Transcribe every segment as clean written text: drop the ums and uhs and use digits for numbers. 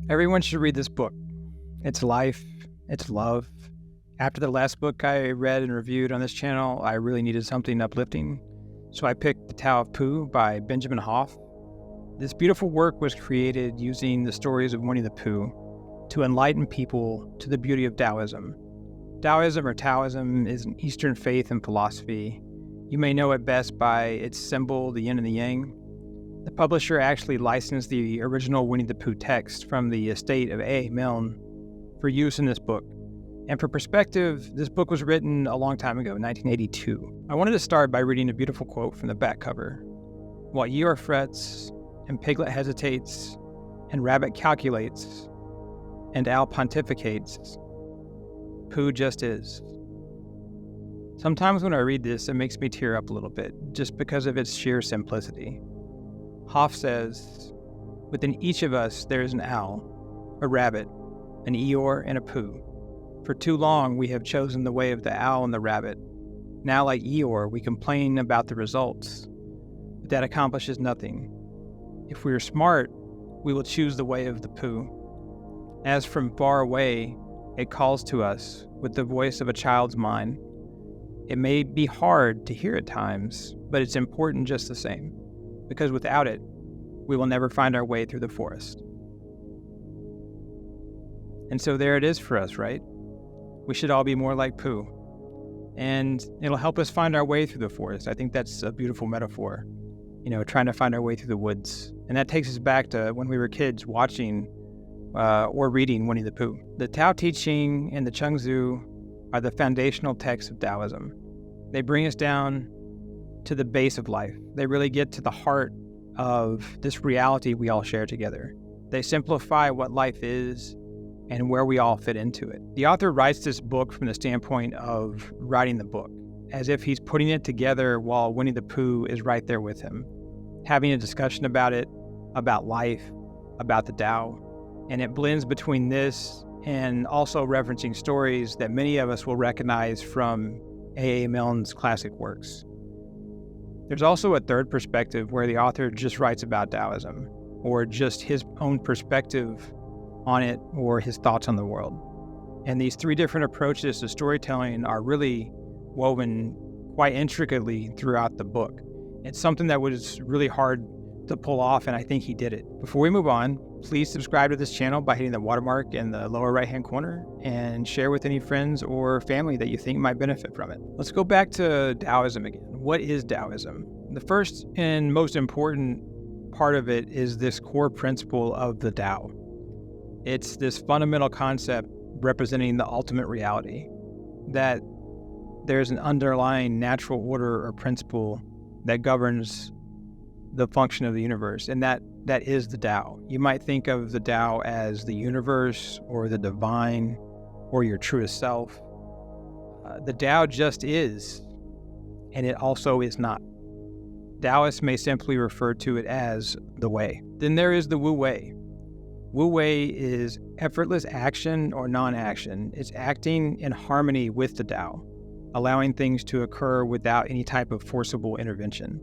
Everyone should read this book. It's life, it's love. After the last book I read and reviewed on this channel, I really needed something uplifting. So I picked The Tao of Pooh by Benjamin Hoff. This beautiful work was created using the stories of Winnie the Pooh to enlighten people to the beauty of Daoism. Daoism or Taoism is an Eastern faith and philosophy. You may know it best by its symbol, the yin and the yang. The publisher actually licensed the original Winnie the Pooh text from the estate of Milne for use in this book. And for perspective, this book was written a long time ago, 1982. I wanted to start by reading a beautiful quote from the back cover. While Eeyore frets, and Piglet hesitates, and Rabbit calculates, and Owl pontificates, Pooh just is. Sometimes when I read this, it makes me tear up a little bit, just because of its sheer simplicity. Hoff says, within each of us there is an owl, a rabbit, an Eeyore, and a Pooh. For too long we have chosen the way of the owl and the rabbit. Now, like Eeyore, we complain about the results, but that accomplishes nothing. If we are smart, we will choose the way of the Pooh. As from far away, it calls to us with the voice of a child's mind. It may be hard to hear at times, but it's important just the same, because without it, we will never find our way through the forest. And so there it is for us, right? We should all be more like Pooh. And it'll help us find our way through the forest. I think that's a beautiful metaphor, trying to find our way through the woods. And that takes us back to when we were kids watching or reading Winnie the Pooh. The Tao Te Ching and the Chuang are the foundational texts of Daoism. They bring us down to the base of life. They really get to the heart of this reality we all share together. They simplify what life is and where we all fit into it. The author writes this book from the standpoint of writing the book, as if he's putting it together while Winnie the Pooh is right there with him, having a discussion about it, about life, about the Tao. And it blends between this and also referencing stories that many of us will recognize from Milne's classic works. There's also a third perspective where the author just writes about Daoism, or just his own perspective on it, or his thoughts on the world. And these three different approaches to storytelling are really woven quite intricately throughout the book. It's something that was really hard to pull off, and I think he did it. Before we move on, please subscribe to this channel by hitting the watermark in the lower right-hand corner and share with any friends or family that you think might benefit from it. Let's go back to Daoism again. What is Daoism? The first and most important part of it is this core principle of the Tao. It's this fundamental concept representing the ultimate reality, that there's an underlying natural order or principle that governs the function of the universe, and that is the Tao. You might think of the Tao as the universe or the divine or your truest self. The Tao just is, and it also is not. Taoists may simply refer to it as the way. Then there is the Wu Wei. Wu Wei is effortless action or non-action. It's acting in harmony with the Tao, allowing things to occur without any type of forcible intervention.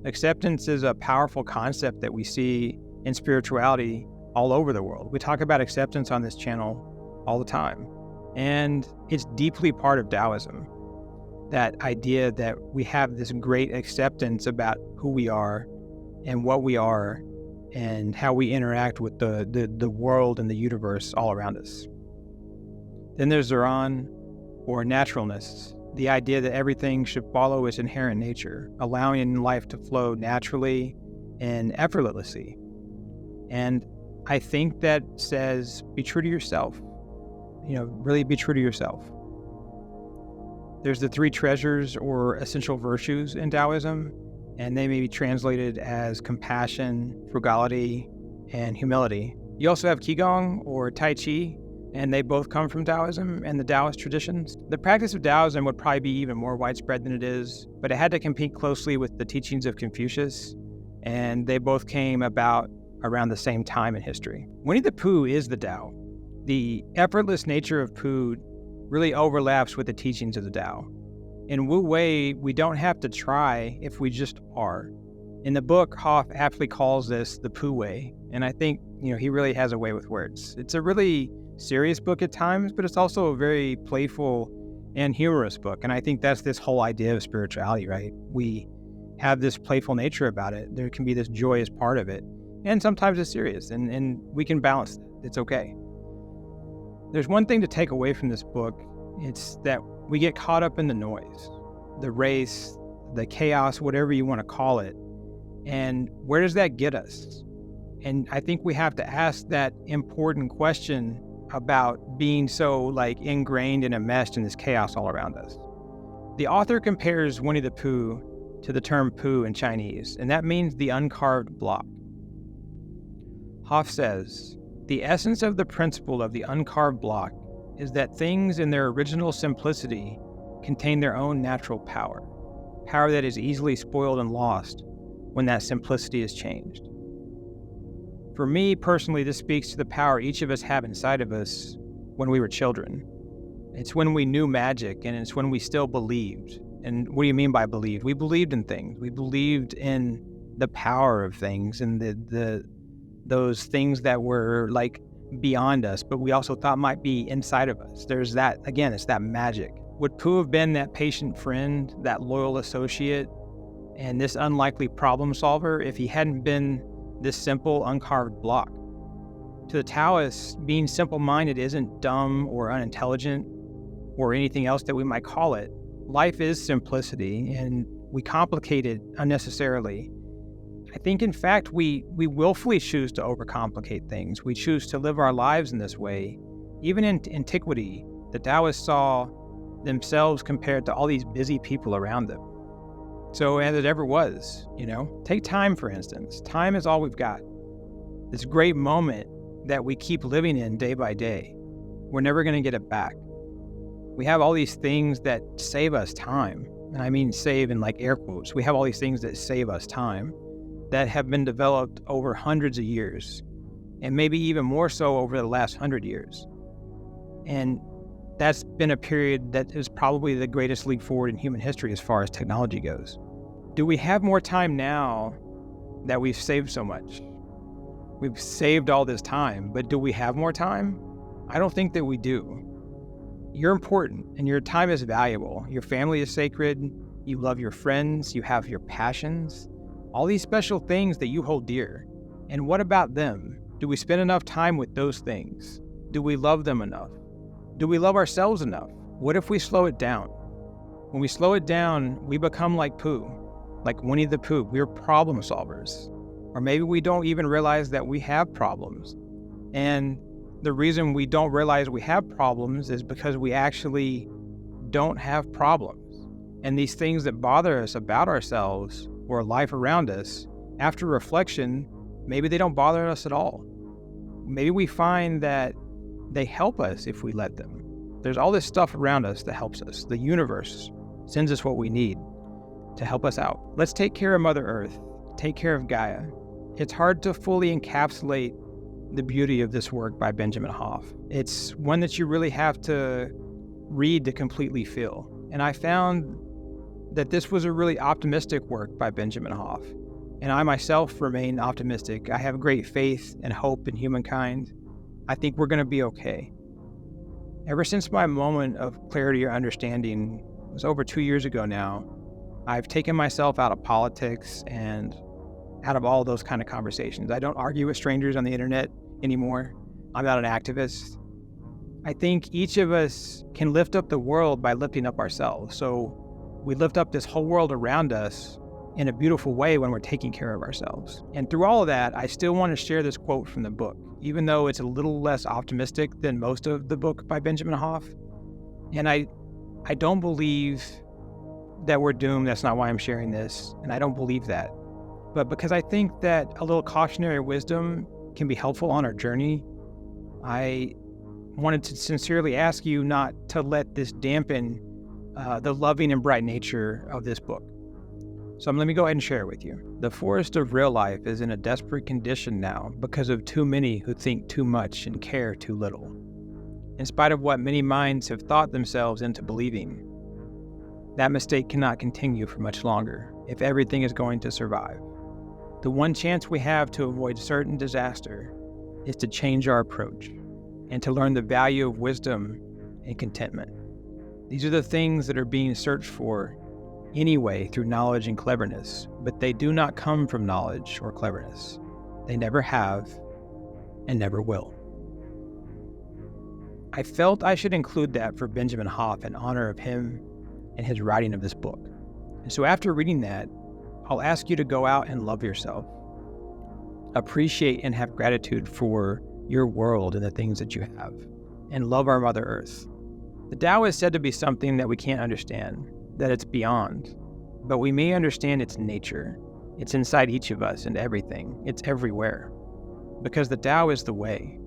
Acceptance is a powerful concept that we see in spirituality all over the world. We talk about acceptance on this channel all the time, and it's deeply part of Daoism. That idea that we have this great acceptance about who we are and what we are and how we interact with the world and the universe all around us. Then there's Zuran, or naturalness, the idea that everything should follow its inherent nature, allowing life to flow naturally and effortlessly. And I think that says, be true to yourself. Really be true to yourself. There's the three treasures or essential virtues in Taoism, and they may be translated as compassion, frugality, and humility. You also have Qigong or Tai Chi, and they both come from Taoism and the Taoist traditions. The practice of Taoism would probably be even more widespread than it is, but it had to compete closely with the teachings of Confucius, and they both came about around the same time in history. Winnie the Pooh is the Tao. The effortless nature of Pooh really overlaps with the teachings of the Tao. In Wu Wei, we don't have to try if we just are. In the book, Hoff aptly calls this the Pooh Way, And I think, he really has a way with words. It's a really serious book at times, but it's also a very playful and humorous book. And I think that's this whole idea of spirituality, right? We have this playful nature about it. There can be this joyous part of it. And sometimes it's serious, and we can balance that. It's okay. There's one thing to take away from this book. It's that we get caught up in the noise, the race, the chaos, whatever you want to call it. And where does that get us? And I think we have to ask that important question about being so ingrained and enmeshed in this chaos all around us. The author compares Winnie the Pooh to the term Pooh in Chinese, and that means the uncarved block. Hoff says, the essence of the principle of the uncarved block is that things in their original simplicity contain their own natural power that is easily spoiled and lost when that simplicity is changed. For me personally, this speaks to the power each of us have inside of us when we were children. It's when we knew magic, and it's when we still believed. And what do you mean by believed? We believed in things. We believed in the power of things and those things that were beyond us, but we also thought might be inside of us. There's that, again, it's that magic. Would Pooh have been that patient friend, that loyal associate, and this unlikely problem solver if he hadn't been this simple uncarved block? To the Taoists, being simple-minded isn't dumb or unintelligent or anything else that we might call it. Life is simplicity, and we complicate it unnecessarily. I think, in fact, we willfully choose to overcomplicate things. We choose to live our lives in this way. Even in antiquity, the Taoists saw themselves compared to all these busy people around them. So as it ever was, take time, for instance. Time is all we've got. This great moment that we keep living in day by day. We're never going to get it back. We have all these things that save us time. And I mean save in air quotes. We have all these things that save us time that have been developed over hundreds of years, and maybe even more so over the last 100 years. And that's been a period that is probably the greatest leap forward in human history as far as technology goes. Do we have more time now that we've saved so much? We've saved all this time, but do we have more time? I don't think that we do. You're important, and your time is valuable. Your family is sacred. You love your friends. You have your passions. All these special things that you hold dear. And what about them? Do we spend enough time with those things? Do we love them enough? Do we love ourselves enough? What if we slow it down? When we slow it down, we become like Pooh, like Winnie the Pooh. We're problem solvers. Or maybe we don't even realize that we have problems. And the reason we don't realize we have problems is because we actually don't have problems. And these things that bother us about ourselves or life around us, after reflection, maybe they don't bother us at all. Maybe we find that they help us if we let them. There's all this stuff around us that helps us. The universe sends us what we need to help us out. Let's take care of Mother Earth, take care of Gaia. It's hard to fully encapsulate the beauty of this work by Benjamin Hoff. It's one that you really have to read to completely feel. And I found that this was a really optimistic work by Benjamin Hoff. And I myself remain optimistic. I have great faith and hope in humankind. I think we're going to be okay. Ever since my moment of clarity or understanding was over 2 years ago now, I've taken myself out of politics and out of all those kind of conversations. I don't argue with strangers on the internet anymore. I'm not an activist. I think each of us can lift up the world by lifting up ourselves. So we lift up this whole world around us in a beautiful way when we're taking care of ourselves. And through all of that, I still want to share this quote from the book, even though it's a little less optimistic than most of the book by Benjamin Hoff. And I don't believe that we're doomed. That's not why I'm sharing this. And I don't believe that. But because I think that a little cautionary wisdom can be helpful on our journey, I wanted to sincerely ask you not to let this dampen the loving and bright nature of this book. So let me go ahead and share it with you. The forest of real life is in a desperate condition now because of too many who think too much and care too little. In spite of what many minds have thought themselves into believing, that mistake cannot continue for much longer if everything is going to survive. The one chance we have to avoid certain disaster is to change our approach and to learn the value of wisdom and contentment. These are the things that are being searched for anyway through knowledge and cleverness, but they do not come from knowledge or cleverness. They never have and never will. I felt I should include that for Benjamin Hoff in honor of him and his writing of this book. And so after reading that, I'll ask you to go out and love yourself. Appreciate and have gratitude for your world and the things that you have, and love our Mother Earth. The Tao is said to be something that we can't understand, that it's beyond, but we may understand its nature. It's inside each of us and everything. It's everywhere, because the Tao is the way.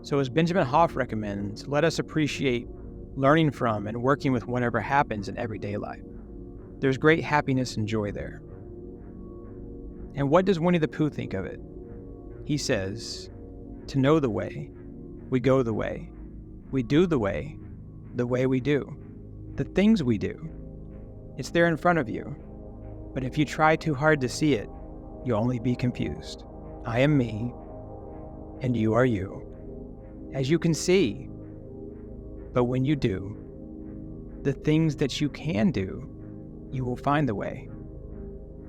So as Benjamin Hoff recommends, let us appreciate learning from and working with whatever happens in everyday life. There's great happiness and joy there. And what does Winnie the Pooh think of it? He says, to know the way, we go the way, we do the way we do, the things we do. It's there in front of you. But if you try too hard to see it, you'll only be confused. I am me, and you are you, as you can see. But when you do, the things that you can do, you will find the way,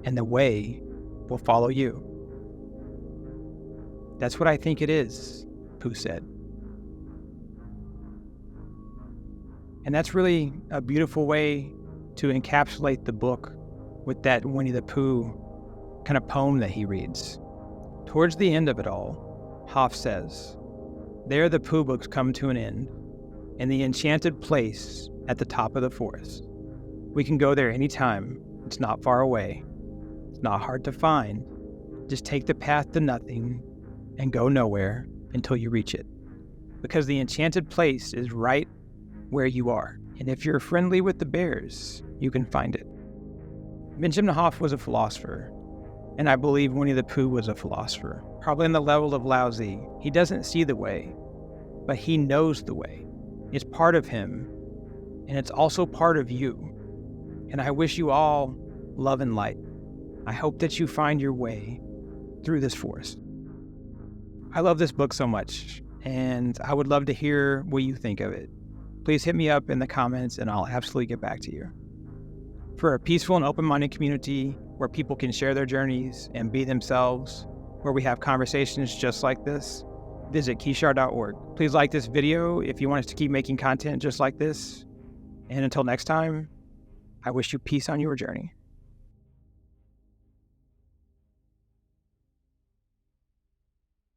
and the way will follow you. That's what I think it is, Pooh said. And that's really a beautiful way to encapsulate the book with that Winnie the Pooh kind of poem that he reads. Towards the end of it all, Hoff says, there the Pooh books come to an end, in the enchanted place at the top of the forest. We can go there anytime. It's not far away. It's not hard to find. Just take the path to nothing and go nowhere until you reach it. Because the enchanted place is right where you are. And if you're friendly with the bears, you can find it. Benjamin Hoff was a philosopher, and I believe Winnie the Pooh was a philosopher, probably on the level of Lao Tzu. He doesn't see the way, but he knows the way. It's part of him, and it's also part of you. And I wish you all love and light. I hope that you find your way through this forest. I love this book so much, and I would love to hear what you think of it. Please hit me up in the comments, and I'll absolutely get back to you. For a peaceful and open-minded community where people can share their journeys and be themselves, where we have conversations just like this, visit kishar.org. Please like this video if you want us to keep making content just like this. And until next time, I wish you peace on your journey.